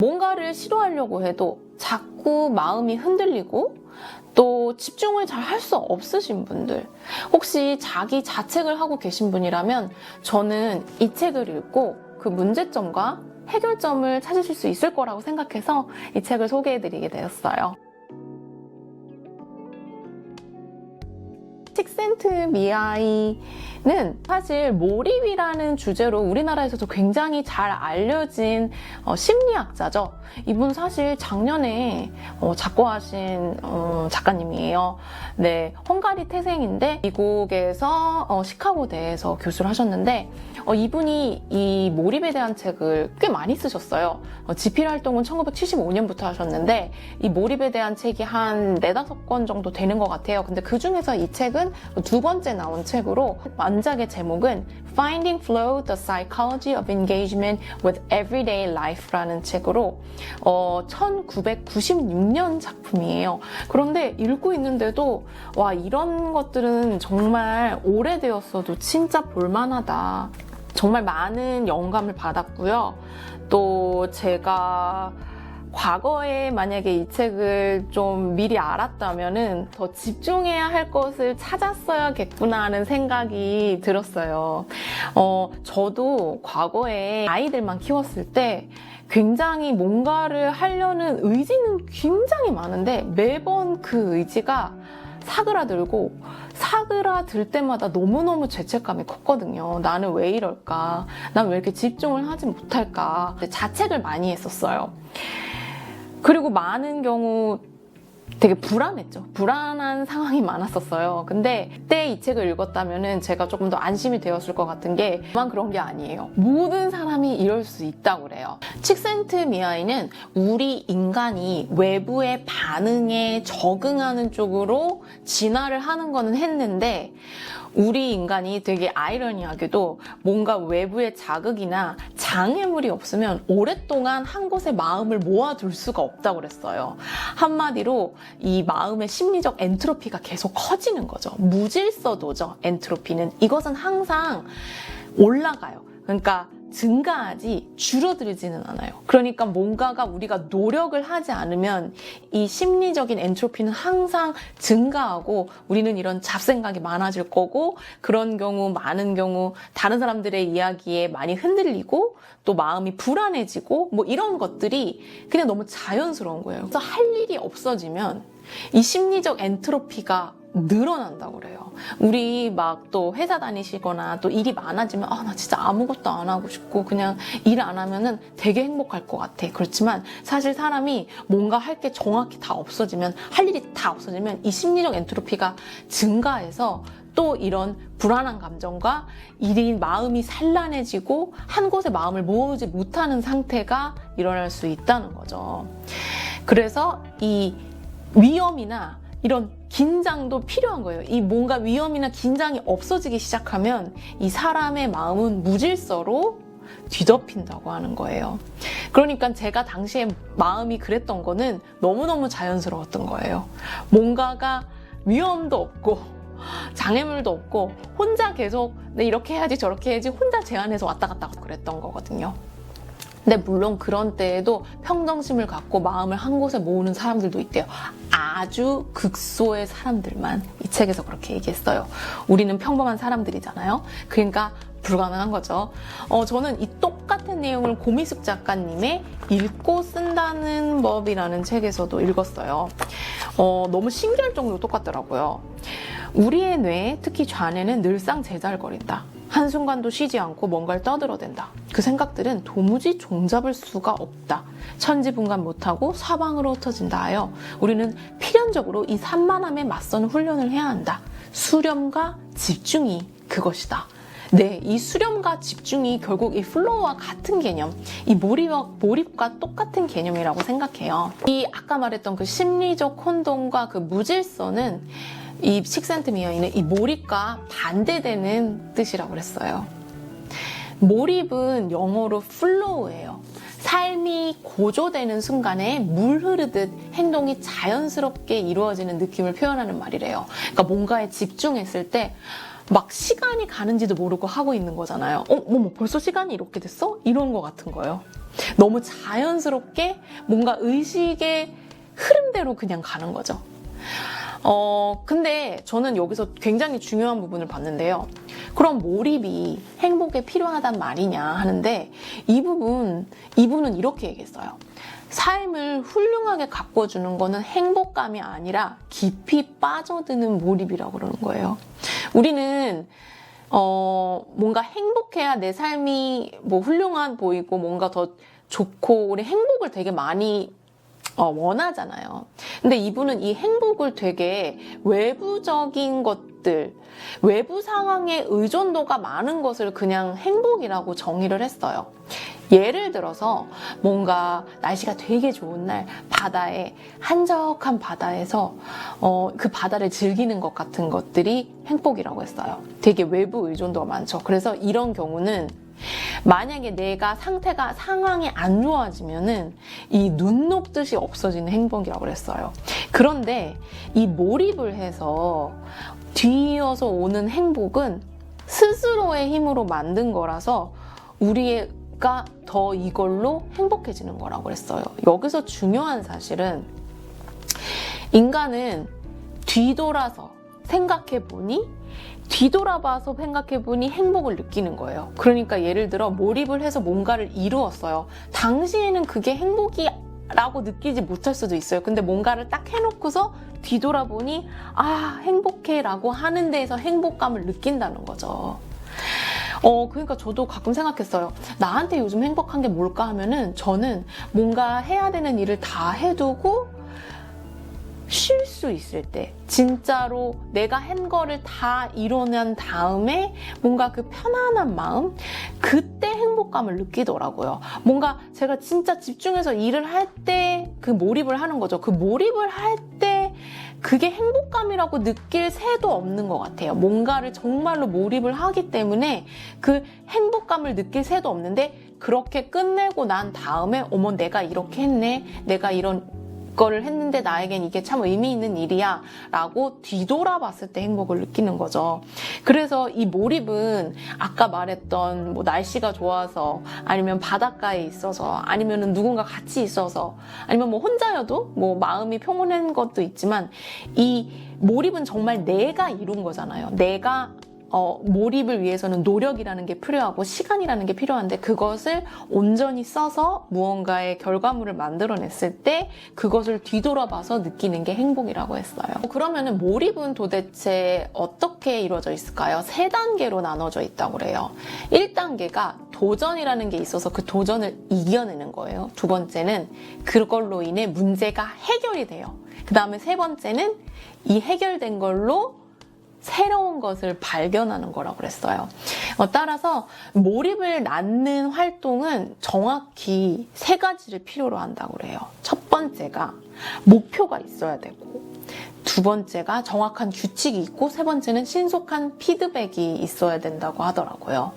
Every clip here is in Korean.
뭔가를 시도하려고 해도 자꾸 마음이 흔들리고 또 집중을 잘 할 수 없으신 분들, 혹시 자기 자책을 하고 계신 분이라면 저는 이 책을 읽고 그 문제점과 해결점을 찾으실 수 있을 거라고 생각해서 이 책을 소개해드리게 되었어요. 칙센트미아이는 사실 몰입이라는 주제로 우리나라에서도 굉장히 잘 알려진 심리학자죠. 이분 사실 작년에 작고하신 작가님이에요. 네, 헝가리 태생인데 미국에서 시카고대에서 교수를 하셨는데 이분이 이 몰입에 대한 책을 꽤 많이 쓰셨어요. 지필 활동은 1975년부터 하셨는데 이 몰입에 대한 책이 한 4-5권 정도 되는 것 같아요. 근데 그 중에서 이 책은 두 번째 나온 책으로 완작의 제목은 Finding Flow: The Psychology of Engagement with Everyday Life라는 책으로 1996년 작품이에요. 그런데 읽고 있는데도 와, 이런 것들은 정말 오래되었어도 진짜 볼만하다. 정말 많은 영감을 받았고요. 또 제가 과거에 만약에 이 책을 좀 미리 알았다면은 더 집중해야 할 것을 찾았어야겠구나 하는 생각이 들었어요. 저도 과거에 아이들만 키웠을 때 굉장히 뭔가를 하려는 의지는 굉장히 많은데 매번 그 의지가 사그라들 때마다 너무너무 죄책감이 컸거든요. 나는 왜 이럴까? 난 왜 이렇게 집중을 하지 못할까? 자책을 많이 했었어요. 그리고 많은 경우 되게 불안했죠. 불안한 상황이 많았었어요. 근데 그때 이 책을 읽었다면은 제가 조금 더 안심이 되었을 것 같은 게 만 그런 게 아니에요. 모든 사람이 이럴 수 있다고 그래요. 칙센트미아이는 우리 인간이 외부의 반응에 적응하는 쪽으로 진화를 하는 거는 했는데 우리 인간이 되게 아이러니하게도 뭔가 외부의 자극이나 장애물이 없으면 오랫동안 한 곳에 마음을 모아둘 수가 없다고 그랬어요. 한마디로 이 마음의 심리적 엔트로피가 계속 커지는 거죠. 무질서도죠, 엔트로피는. 이것은 항상 올라가요. 그러니까 증가하지 줄어들지는 않아요. 그러니까 뭔가가 우리가 노력을 하지 않으면 이 심리적인 엔트로피는 항상 증가하고 우리는 이런 잡생각이 많아질 거고, 그런 경우 많은 경우 다른 사람들의 이야기에 많이 흔들리고 또 마음이 불안해지고 뭐 이런 것들이 그냥 너무 자연스러운 거예요. 그래서 할 일이 없어지면 이 심리적 엔트로피가 늘어난다고 그래요. 우리 막 또 회사 다니시거나 또 일이 많아지면 나 진짜 아무것도 안 하고 싶고 그냥 일 안 하면은 되게 행복할 것 같아. 그렇지만 사실 사람이 뭔가 할 게 정확히 다 없어지면, 할 일이 다 없어지면 이 심리적 엔트로피가 증가해서 또 이런 불안한 감정과 마음이 산란해지고 한 곳에 마음을 모으지 못하는 상태가 일어날 수 있다는 거죠. 그래서 이 위험이나 이런 긴장도 필요한 거예요. 이 뭔가 위험이나 긴장이 없어지기 시작하면 이 사람의 마음은 무질서로 뒤덮인다고 하는 거예요. 그러니까 제가 당시에 마음이 그랬던 거는 너무너무 자연스러웠던 거예요. 뭔가가 위험도 없고 장애물도 없고 혼자 계속 이렇게 해야지 저렇게 해야지 혼자 제안해서 왔다 갔다 그랬던 거거든요. 근데 물론 그런 때에도 평정심을 갖고 마음을 한 곳에 모으는 사람들도 있대요. 아주 극소의 사람들만. 이 책에서 그렇게 얘기했어요. 우리는 평범한 사람들이잖아요. 그러니까 불가능한 거죠. 저는 이 똑같은 내용을 고미숙 작가님의 읽고 쓴다는 법이라는 책에서도 읽었어요. 너무 신기할 정도로 똑같더라고요. 우리의 뇌, 특히 좌뇌는 늘상 제잘거린다. 한순간도 쉬지 않고 뭔가를 떠들어댄다. 그 생각들은 도무지 종잡을 수가 없다. 천지분간 못하고 사방으로 흩어진다 하여 우리는 필연적으로 이 산만함에 맞서는 훈련을 해야 한다. 수렴과 집중이 그것이다. 네, 이 수렴과 집중이 결국 이 플로우와 같은 개념, 이 몰입과 똑같은 개념이라고 생각해요. 이 아까 말했던 그 심리적 혼돈과 그 무질서는 이 칙센트미아이는 이 몰입과 반대되는 뜻이라고 그랬어요. 몰입은 영어로 flow예요. 삶이 고조되는 순간에 물 흐르듯 행동이 자연스럽게 이루어지는 느낌을 표현하는 말이래요. 그러니까 뭔가에 집중했을 때 막 시간이 가는지도 모르고 하고 있는 거잖아요. 벌써 시간이 이렇게 됐어? 이런 거 같은 거예요. 너무 자연스럽게 뭔가 의식의 흐름대로 그냥 가는 거죠. 근데 저는 여기서 굉장히 중요한 부분을 봤는데요. 그럼 몰입이 행복에 필요하단 말이냐 하는데 이분은 이렇게 얘기했어요. 삶을 훌륭하게 가꿔주는 거는 행복감이 아니라 깊이 빠져드는 몰입이라고 그러는 거예요. 우리는 뭔가 행복해야 내 삶이 뭐 훌륭한 보이고 뭔가 더 좋고 우리 행복을 되게 많이 원하잖아요. 근데 이분은 이 행복을 되게 외부적인 것들, 외부 상황에 의존도가 많은 것을 그냥 행복이라고 정의를 했어요. 예를 들어서 뭔가 날씨가 되게 좋은 날 바다에 한적한 바다에서 그 바다를 즐기는 것 같은 것들이 행복이라고 했어요. 되게 외부 의존도가 많죠. 그래서 이런 경우는 만약에 내가 상황이 안 좋아지면은 이 눈 녹듯이 없어지는 행복이라고 그랬어요. 그런데 이 몰입을 해서 뒤이어서 오는 행복은 스스로의 힘으로 만든 거라서 우리가 더 이걸로 행복해지는 거라고 그랬어요. 여기서 중요한 사실은 인간은 뒤돌아서 뒤돌아봐서 생각해보니 행복을 느끼는 거예요. 그러니까 예를 들어 몰입을 해서 뭔가를 이루었어요. 당시에는 그게 행복이라고 느끼지 못할 수도 있어요. 근데 뭔가를 딱 해놓고서 뒤돌아보니 행복해 라고 하는 데에서 행복감을 느낀다는 거죠. 그러니까 저도 가끔 생각했어요. 나한테 요즘 행복한 게 뭘까 하면은 저는 뭔가 해야 되는 일을 다 해두고 쉴 수 있을 때, 진짜로 내가 한 거를 다 이뤄낸 다음에 뭔가 그 편안한 마음, 그때 행복감을 느끼더라고요. 뭔가 제가 진짜 집중해서 일을 할 때 그 몰입을 하는 거죠. 그 몰입을 할 때 그게 행복감이라고 느낄 새도 없는 것 같아요. 뭔가를 정말로 몰입을 하기 때문에 그 행복감을 느낄 새도 없는데, 그렇게 끝내고 난 다음에 어머 내가 이렇게 했네, 내가 이런 거를 했는데 나에겐 이게 참 의미 있는 일이야 라고 뒤돌아봤을 때 행복을 느끼는 거죠. 그래서 이 몰입은 아까 말했던 뭐 날씨가 좋아서, 아니면 바닷가에 있어서, 아니면 누군가 같이 있어서, 아니면 뭐 혼자여도 뭐 마음이 평온한 것도 있지만, 이 몰입은 정말 내가 이룬 거잖아요. 내가 몰입을 위해서는 노력이라는 게 필요하고 시간이라는 게 필요한데, 그것을 온전히 써서 무언가의 결과물을 만들어냈을 때 그것을 뒤돌아봐서 느끼는 게 행복이라고 했어요. 그러면은 몰입은 도대체 어떻게 이루어져 있을까요? 3단계로 나눠져 있다고 그래요. 1단계가 도전이라는 게 있어서 그 도전을 이겨내는 거예요. 2번째는 그걸로 인해 문제가 해결이 돼요. 그 다음에 3번째는 이 해결된 걸로 새로운 것을 발견하는 거라고 그랬어요. 따라서 몰입을 낳는 활동은 정확히 3가지를 필요로 한다고 그래요. 첫 번째가 목표가 있어야 되고, 2번째가 정확한 규칙이 있고, 3번째는 신속한 피드백이 있어야 된다고 하더라고요.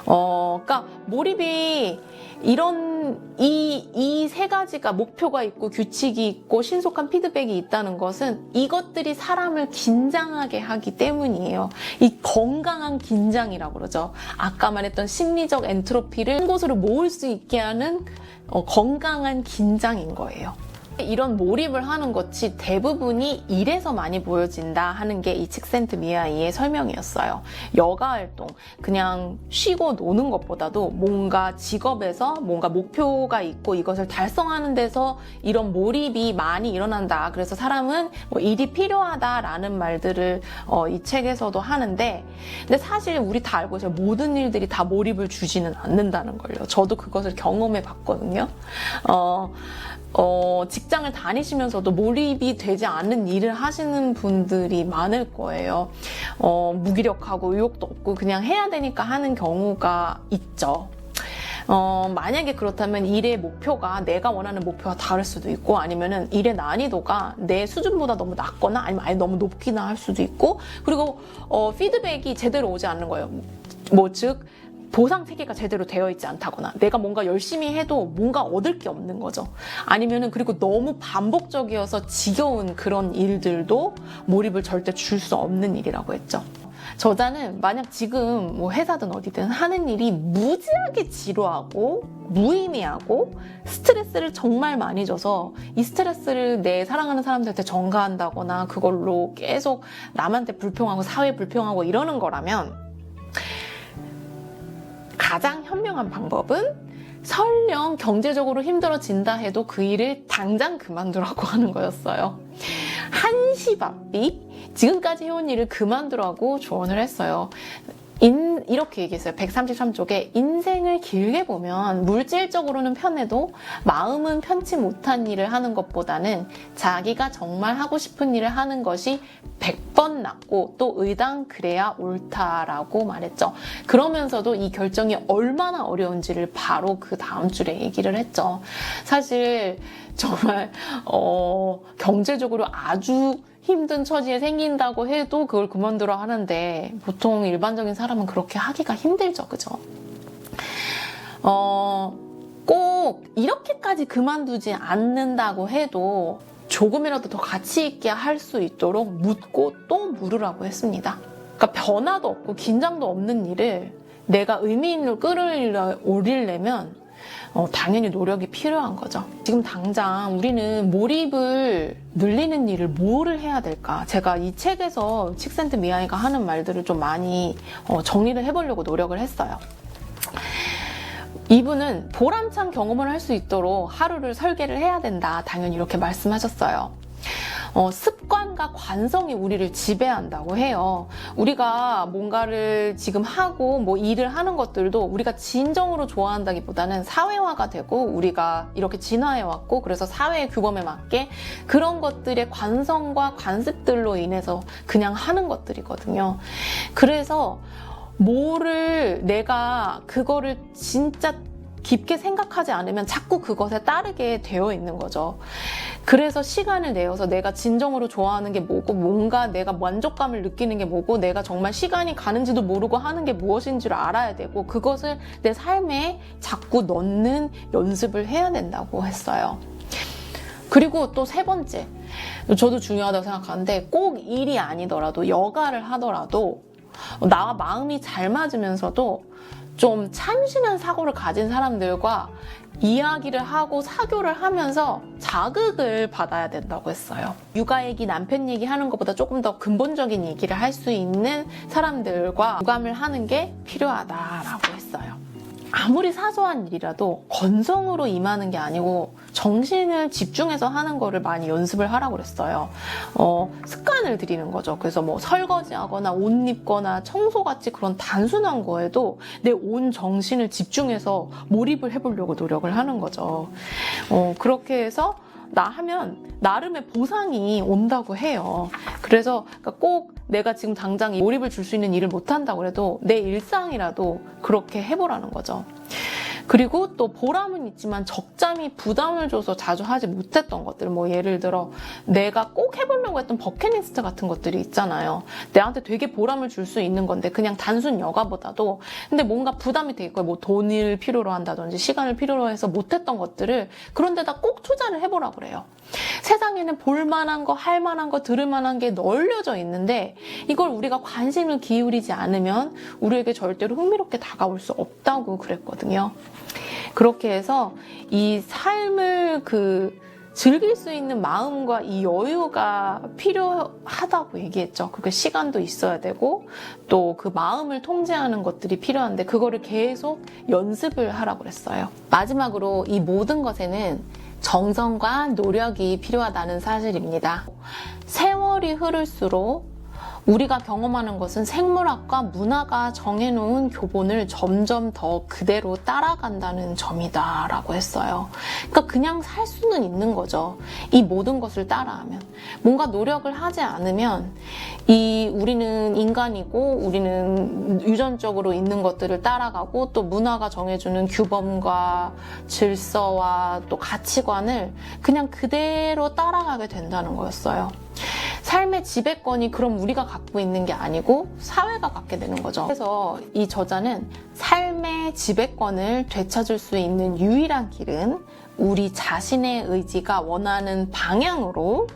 그러니까 몰입이 이 3가지가 목표가 있고 규칙이 있고 신속한 피드백이 있다는 것은 이것들이 사람을 긴장하게 하기 때문이에요. 이 건강한 긴장이라고 그러죠. 아까 말했던 심리적 엔트로피를 한 곳으로 모을 수 있게 하는 건강한 긴장인 거예요. 이런 몰입을 하는 것이 대부분이 일에서 많이 보여진다 하는 게 이 칙센트미아이의 설명이었어요. 여가 활동, 그냥 쉬고 노는 것보다도 뭔가 직업에서 뭔가 목표가 있고 이것을 달성하는 데서 이런 몰입이 많이 일어난다. 그래서 사람은 뭐 일이 필요하다라는 말들을 이 책에서도 하는데, 근데 사실 우리 다 알고 있어요. 모든 일들이 다 몰입을 주지는 않는다는 걸요. 저도 그것을 경험해 봤거든요. 직장을 다니시면서도 몰입이 되지 않는 일을 하시는 분들이 많을 거예요. 무기력하고 의욕도 없고 그냥 해야 되니까 하는 경우가 있죠. 만약에 그렇다면 일의 목표가 내가 원하는 목표와 다를 수도 있고, 아니면은 일의 난이도가 내 수준보다 너무 낮거나 아니면 아예 너무 높기나 할 수도 있고, 그리고 피드백이 제대로 오지 않는 거예요. 즉 보상 체계가 제대로 되어 있지 않다거나, 내가 뭔가 열심히 해도 뭔가 얻을 게 없는 거죠. 아니면은 그리고 너무 반복적이어서 지겨운 그런 일들도 몰입을 절대 줄 수 없는 일이라고 했죠. 저자는 만약 지금 뭐 회사든 어디든 하는 일이 무지하게 지루하고 무의미하고 스트레스를 정말 많이 줘서 이 스트레스를 내 사랑하는 사람들한테 전가한다거나 그걸로 계속 남한테 불평하고 사회에 불평하고 이러는 거라면 가장 현명한 방법은 설령 경제적으로 힘들어진다 해도 그 일을 당장 그만두라고 하는 거였어요. 한시바삐 지금까지 해온 일을 그만두라고 조언을 했어요. 이렇게 얘기했어요. 133쪽에 인생을 길게 보면 물질적으로는 편해도 마음은 편치 못한 일을 하는 것보다는 자기가 정말 하고 싶은 일을 하는 것이 100번 낫고 또 의당 그래야 옳다라고 말했죠. 그러면서도 이 결정이 얼마나 어려운지를 바로 그 다음 줄에 얘기를 했죠. 사실 정말 경제적으로 아주 힘든 처지에 생긴다고 해도 그걸 그만두라 하는데 보통 일반적인 사람은 그렇게 하기가 힘들죠. 그죠? 꼭 이렇게까지 그만두지 않는다고 해도 조금이라도 더 가치 있게 할 수 있도록 묻고 또 물으라고 했습니다. 그러니까 변화도 없고 긴장도 없는 일을 내가 의미 있는 끌어올리려면 당연히 노력이 필요한 거죠. 지금 당장 우리는 몰입을 늘리는 일을 뭐를 해야 될까? 제가 이 책에서 칙센트 미아이가 하는 말들을 좀 많이 정리를 해보려고 노력을 했어요. 이분은 보람찬 경험을 할 수 있도록 하루를 설계를 해야 된다. 당연히 이렇게 말씀하셨어요. 습관과 관성이 우리를 지배한다고 해요. 우리가 뭔가를 지금 하고 뭐 일을 하는 것들도 우리가 진정으로 좋아한다기보다는 사회화가 되고 우리가 이렇게 진화해왔고 그래서 사회의 규범에 맞게 그런 것들의 관성과 관습들로 인해서 그냥 하는 것들이거든요. 그래서 내가 그거를 진짜 깊게 생각하지 않으면 자꾸 그것에 따르게 되어 있는 거죠. 그래서 시간을 내어서 내가 진정으로 좋아하는 게 뭐고 뭔가 내가 만족감을 느끼는 게 뭐고 내가 정말 시간이 가는지도 모르고 하는 게 무엇인지를 알아야 되고 그것을 내 삶에 자꾸 넣는 연습을 해야 된다고 했어요. 그리고 또 세 번째, 저도 중요하다고 생각하는데 꼭 일이 아니더라도 여가를 하더라도 나와 마음이 잘 맞으면서도 좀 참신한 사고를 가진 사람들과 이야기를 하고 사교를 하면서 자극을 받아야 된다고 했어요. 육아 얘기, 남편 얘기 하는 것보다 조금 더 근본적인 얘기를 할 수 있는 사람들과 교감을 하는 게 필요하다라고 했어요. 아무리 사소한 일이라도 건성으로 임하는 게 아니고 정신을 집중해서 하는 거를 많이 연습을 하라고 그랬어요. 습관을 들이는 거죠. 그래서 뭐 설거지하거나 옷 입거나 청소같이 그런 단순한 거에도 내 온 정신을 집중해서 몰입을 해보려고 노력을 하는 거죠. 그렇게 해서 나 하면 나름의 보상이 온다고 해요. 그래서 꼭 내가 지금 당장 몰입을 줄 수 있는 일을 못한다고 해도 내 일상이라도 그렇게 해보라는 거죠. 그리고 또 보람은 있지만 적잖이 부담을 줘서 자주 하지 못했던 것들, 뭐 예를 들어 내가 꼭 해보려고 했던 버킷리스트 같은 것들이 있잖아요. 내한테 되게 보람을 줄 수 있는 건데 그냥 단순 여가보다도 근데 뭔가 부담이 되겠고 뭐 돈을 필요로 한다든지 시간을 필요로 해서 못했던 것들을 그런 데다 꼭 투자를 해보라고 그래요. 세상에는 볼만한 거, 할만한 거, 들을만한 게 널려져 있는데 이걸 우리가 관심을 기울이지 않으면 우리에게 절대로 흥미롭게 다가올 수 없다고 그랬거든요. 그렇게 해서 이 삶을 즐길 수 있는 마음과 이 여유가 필요하다고 얘기했죠. 그게 시간도 있어야 되고 또 그 마음을 통제하는 것들이 필요한데 그거를 계속 연습을 하라고 그랬어요. 마지막으로 이 모든 것에는 정성과 노력이 필요하다는 사실입니다. 세월이 흐를수록 우리가 경험하는 것은 생물학과 문화가 정해놓은 교본을 점점 더 그대로 따라간다는 점이다 라고 했어요. 그러니까 그냥 살 수는 있는 거죠. 이 모든 것을 따라하면. 뭔가 노력을 하지 않으면 우리는 인간이고 우리는 유전적으로 있는 것들을 따라가고 또 문화가 정해주는 규범과 질서와 또 가치관을 그냥 그대로 따라가게 된다는 거였어요. 삶의 지배권이 그럼 우리가 갖고 있는 게 아니고 사회가 갖게 되는 거죠. 그래서 이 저자는 삶의 지배권을 되찾을 수 있는 유일한 길은 우리 자신의 의지가 원하는 방향으로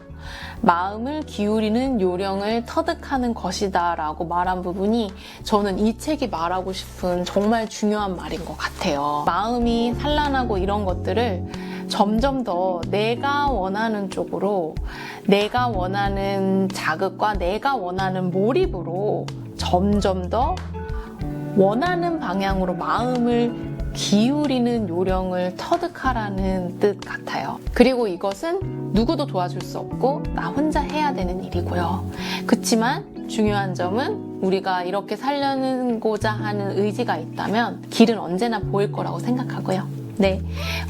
마음을 기울이는 요령을 터득하는 것이다 라고 말한 부분이 저는 이 책이 말하고 싶은 정말 중요한 말인 것 같아요. 마음이 산란하고 이런 것들을 점점 더 내가 원하는 쪽으로, 내가 원하는 자극과 내가 원하는 몰입으로 점점 더 원하는 방향으로 마음을 기울이는 요령을 터득하라는 뜻 같아요. 그리고 이것은 누구도 도와줄 수 없고 나 혼자 해야 되는 일이고요. 그치만 중요한 점은 우리가 이렇게 살려고자 하는 의지가 있다면 길은 언제나 보일 거라고 생각하고요. 네,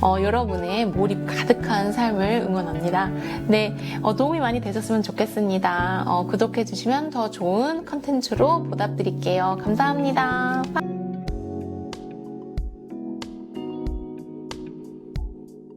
여러분의 몰입 가득한 삶을 응원합니다. 네, 도움이 많이 되셨으면 좋겠습니다. 구독해주시면 더 좋은 컨텐츠로 보답드릴게요. 감사합니다.